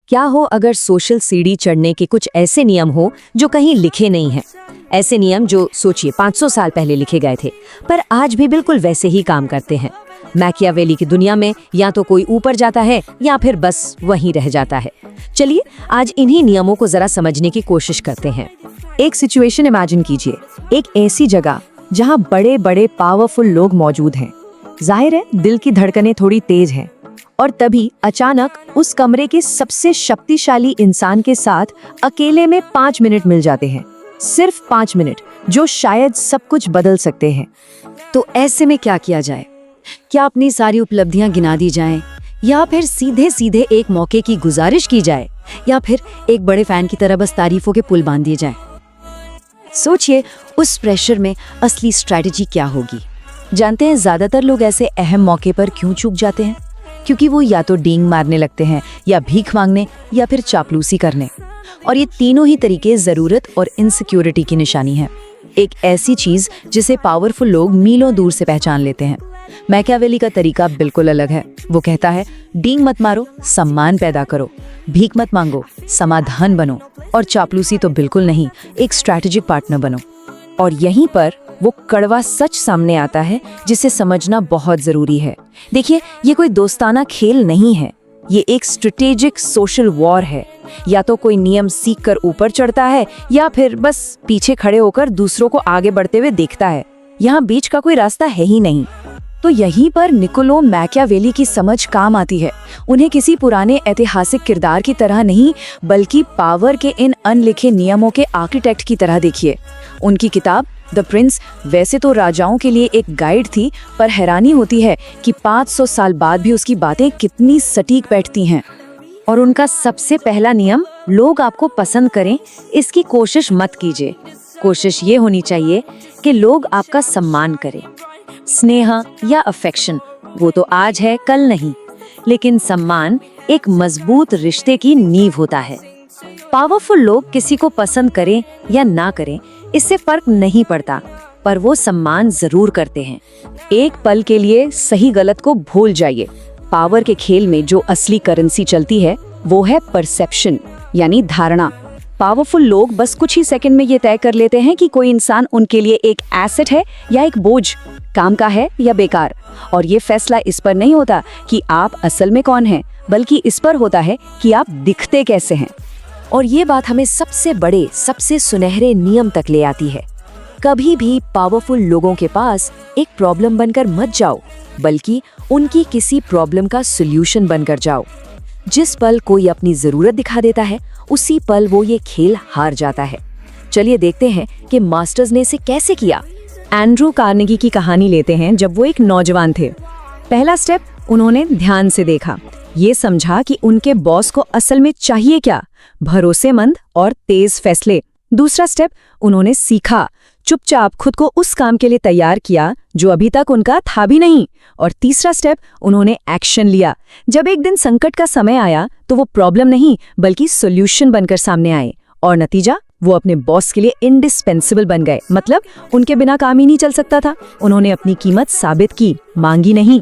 क्या हो अगर सोशल सीढ़ी चढ़ने के कुछ ऐसे नियम हो जो कहीं लिखे नहीं हैं। ऐसे नियम जो सोचिए 500 साल पहले लिखे गए थे पर आज भी बिल्कुल वैसे ही काम करते हैं। मैकियावेली की दुनिया में या तो कोई ऊपर जाता है या फिर बस वहीं रह जाता है। चलिए आज इन्हीं नियमों को जरा समझने की कोशिश करते हैं। एक सिचुएशन इमेजिन कीजिए, एक ऐसी जगह जहां बड़े बड़े पावरफुल लोग मौजूद हैं। जाहिर है दिल की धड़कनें थोड़ी तेज हैं। और तभी अचानक उस कमरे के सबसे शक्तिशाली इंसान के साथ अकेले में 5 मिनट मिल जाते हैं। सिर्फ 5 मिनट जो शायद सब कुछ बदल सकते हैं। तो ऐसे में क्या किया जाए? क्या अपनी सारी उपलब्धियां गिना दी जाएं? या फिर सीधे सीधे एक मौके की गुजारिश की जाए? या फिर एक बड़े फैन की तरह बस तारीफों के पुल बांध दिए जाएं? सोचिए उस प्रेशर में असली स्ट्रैटेजी क्या होगी। जानते हैं ज्यादातर लोग ऐसे अहम मौके पर क्यों चूक जाते हैं? क्योंकि वो या तो डींग मारने लगते हैं, या भीख मांगने, या फिर चापलूसी करने। और ये तीनों ही तरीके जरूरत और इनसिक्योरिटी की निशानी है। एक ऐसी चीज जिसे पावरफुल लोग मीलों दूर से पहचान लेते हैं। मैकियावेली का तरीका बिल्कुल अलग है। वो कहता है डींग मत मारो, सम्मान पैदा करो। भीख मत मांगो, समाधान बनो। और चापलूसी तो बिल्कुल नहीं, एक स्ट्रैटेजिक पार्टनर बनो। और यहीं पर वो कड़वा सच सामने आता है जिसे समझना बहुत जरूरी है। देखिए ये कोई दोस्ताना खेल नहीं है, ये एक स्ट्रेटेजिक सोशल वॉर है। या तो कोई नियम सीख कर ऊपर चढ़ता है या फिर बस पीछे खड़े होकर दूसरों को आगे बढ़ते हुए देखता है। यहाँ बीच का कोई रास्ता है ही नहीं। तो यहीं पर निकोलो मैकियावेली की समझ काम आती है। उन्हें किसी पुराने ऐतिहासिक किरदार की तरह नहीं बल्कि पावर के इन अनलिखे नियमों के आर्किटेक्ट की तरह देखिए। उनकी किताब द प्रिंस वैसे तो राजाओं के लिए एक गाइड थी, पर हैरानी होती है कि 500 साल बाद भी उसकी बातें कितनी सटीक बैठती हैं। और उनका सबसे पहला नियम, लोग आपको पसंद करें इसकी कोशिश मत कीजिए। कोशिश ये होनी चाहिए कि लोग आपका सम्मान करें। स्नेह या अफेक्शन वो तो आज है कल नहीं, लेकिन सम्मान एक मजबूत रिश्ते की नींव होता है। पावरफुल लोग किसी को पसंद करें या ना करें इससे फर्क नहीं पड़ता, पर वो सम्मान जरूर करते हैं। एक पल के लिए सही गलत को भूल जाइए। पावर के खेल में जो असली करेंसी चलती है वो है परसेप्शन, यानी धारणा। पावरफुल लोग बस कुछ ही सेकंड में ये तय कर लेते हैं कि कोई इंसान उनके लिए एक एसेट है या एक बोझ, काम का है या बेकार। और ये फैसला इस पर नहीं होता कि आप असल में कौन हैं, बल्कि इस पर होता है कि आप दिखते कैसे हैं। और ये बात हमें सबसे बड़े, सबसे सुनहरे नियम तक ले आती है। कभी भी पावरफुल लोगों के पास एक प्रॉब्लम बनकर मत जाओ, बल्कि उनकी किसी प्रॉब्लम का सॉल्यूशन बनकर जाओ। जिस पल कोई अपनी जरूरत दिखा देता है उसी पल वो ये खेल हार जाता है। चलिए देखते हैं कि मास्टर्स ने इसे कैसे किया। एंड्रू कार्नेगी की कहानी लेते हैं। जब वो एक नौजवान थे, पहला स्टेप उन्होंने ध्यान से देखा। ये समझा कि उनके बॉस को असल में चाहिए क्या, भरोसेमंद और तेज फैसले। दूसरा स्टेप उन्होंने सीखा, चुपचाप खुद को उस काम के लिए तैयार किया जो अभी तक उनका था भी नहीं। और तीसरा स्टेप उन्होंने एक्शन लिया। जब एक दिन संकट का समय आया तो वो प्रॉब्लम नहीं बल्कि सॉल्यूशन बनकर सामने आए। और नतीजा, वो अपने बॉस के लिए इंडिस्पेंसिबल बन गए। मतलब उनके बिना काम ही नहीं चल सकता था। उन्होंने अपनी कीमत साबित की, मांगी नहीं।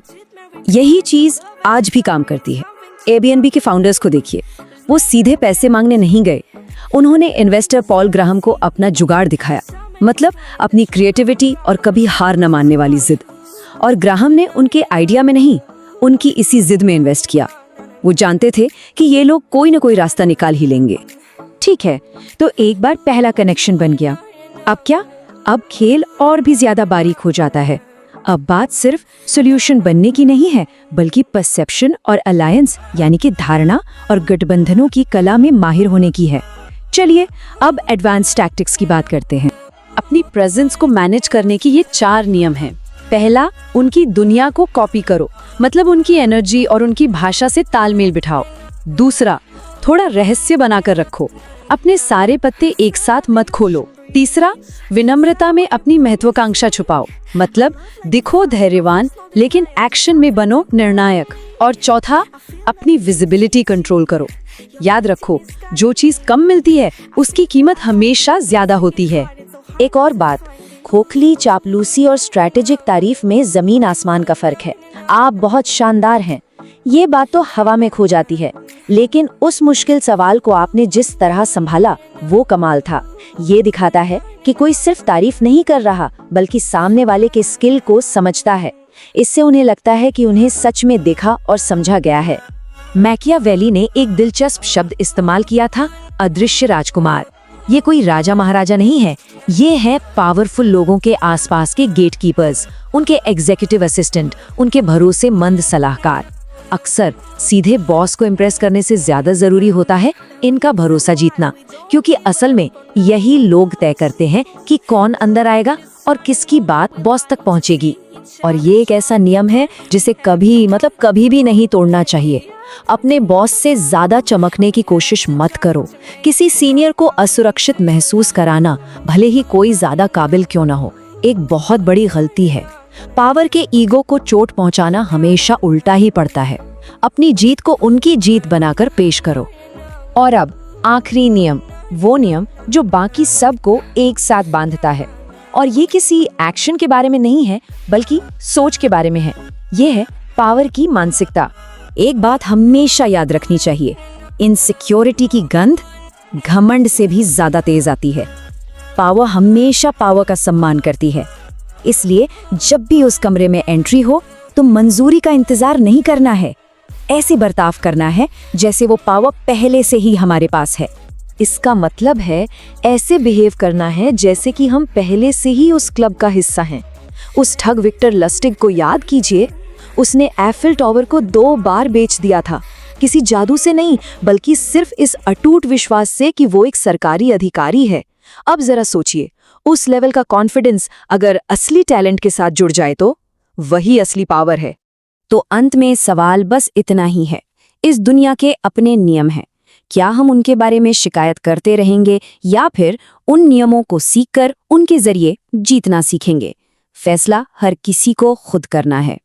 यही चीज आज भी काम करती है। एयरबीएनबी के फाउंडर्स को देखिए, वो सीधे पैसे मांगने नहीं गए। उन्होंने इन्वेस्टर पॉल ग्राहम को अपना जुगाड़ दिखाया, मतलब अपनी क्रिएटिविटी और कभी हार न मानने वाली जिद। और ग्राहम ने उनके आइडिया में नहीं, उनकी इसी जिद में इन्वेस्ट किया। वो जानते थे कि ये लोग कोई न कोई रास्ता निकाल ही लेंगे। ठीक है, तो एक बार पहला कनेक्शन बन गया। अब क्या? अब खेल और भी ज्यादा बारीक हो जाता है। अब बात सिर्फ सॉल्यूशन बनने की नहीं है, बल्कि परसेप्शन और अलायंस यानी कि धारणा और गठबंधनों की कला में माहिर होने की है। चलिए अब एडवांस टैक्टिक्स की बात करते हैं। अपनी प्रेजेंस को मैनेज करने की ये 4 नियम हैं। पहला, उनकी दुनिया को कॉपी करो, मतलब उनकी एनर्जी और उनकी भाषा से तालमेल बिठाओ। दूसरा, थोड़ा रहस्य बनाकर रखो, अपने सारे पत्ते एक साथ मत खोलो। तीसरा, विनम्रता में अपनी महत्वाकांक्षा छुपाओ, मतलब दिखो धैर्यवान लेकिन एक्शन में बनो निर्णायक। और चौथा, अपनी विजिबिलिटी कंट्रोल करो। याद रखो, जो चीज कम मिलती है उसकी कीमत हमेशा ज्यादा होती है। एक और बात, खोखली, चापलूसी और स्ट्रैटेजिक तारीफ में जमीन आसमान का फर्क है। आप बहुत शानदार हैं, ये बात तो हवा में खो जाती है, लेकिन उस मुश्किल सवाल को आपने जिस तरह संभाला वो कमाल था। ये दिखाता है कि कोई सिर्फ तारीफ नहीं कर रहा, बल्कि सामने वाले के स्किल को समझता है। इससे उन्हें लगता है कि उन्हें सच में देखा और समझा गया है। मैकियावेली ने एक दिलचस्प शब्द इस्तेमाल किया था, अदृश्य राजकुमार। ये कोई राजा महाराजा नहीं है, ये है पावरफुल लोगों के आसपास के गेटकीपर्स, उनके एग्जीक्यूटिव असिस्टेंट, उनके भरोसेमंद सलाहकार। अक्सर सीधे बॉस को इम्प्रेस करने से ज्यादा जरूरी होता है इनका भरोसा जीतना, क्योंकि असल में यही लोग तय करते हैं कि कौन अंदर आएगा और किसकी बात बॉस तक पहुंचेगी। और ये एक ऐसा नियम है जिसे कभी भी नहीं तोड़ना चाहिए। अपने बॉस से ज्यादा चमकने की कोशिश मत करो। किसी सीनियर को असुरक्षित महसूस कराना, भले ही कोई ज्यादा काबिल क्यों ना हो, एक बहुत बड़ी गलती है। पावर के ईगो को चोट पहुंचाना हमेशा उल्टा ही पड़ता है। अपनी जीत को उनकी जीत बनाकर पेश करो। और अब आखिरी नियम, वो नियम जो बाकी सब को एक साथ बांधता है। और ये किसी एक्शन के बारे में नहीं है, बल्कि सोच के बारे में है। ये है पावर की मानसिकता। एक बात हमेशा याद रखनी चाहिए, इनसिक्योरिटी की गंध घमंड से भी ज्यादा तेज आती है। पावर हमेशा पावर का सम्मान करती है। इसलिए जब भी उस कमरे में एंट्री हो तो मंजूरी का इंतजार नहीं करना है। ऐसे बर्ताव करना है जैसे वो पावर पहले से ही हमारे पास है। इसका मतलब है ऐसे बिहेव करना है जैसे कि हम पहले से ही उस क्लब का हिस्सा हैं। उस ठग विक्टर लस्टिग को याद कीजिए, उसने एफिल टावर को 2 बार बेच दिया था, किसी जादू से नहीं, बल्कि सिर्फ इस अटूट विश्वास से कि वो एक सरकारी अधिकारी है। अब जरा सोचिए, उस लेवल का कॉन्फिडेंस अगर असली टैलेंट के साथ जुड़ जाए तो वही असली पावर है। तो अंत में सवाल बस इतना ही है, इस दुनिया के अपने नियम हैं। क्या हम उनके बारे में शिकायत करते रहेंगे या फिर उन नियमों को सीखकर उनके जरिए जीतना सीखेंगे? फैसला हर किसी को खुद करना है।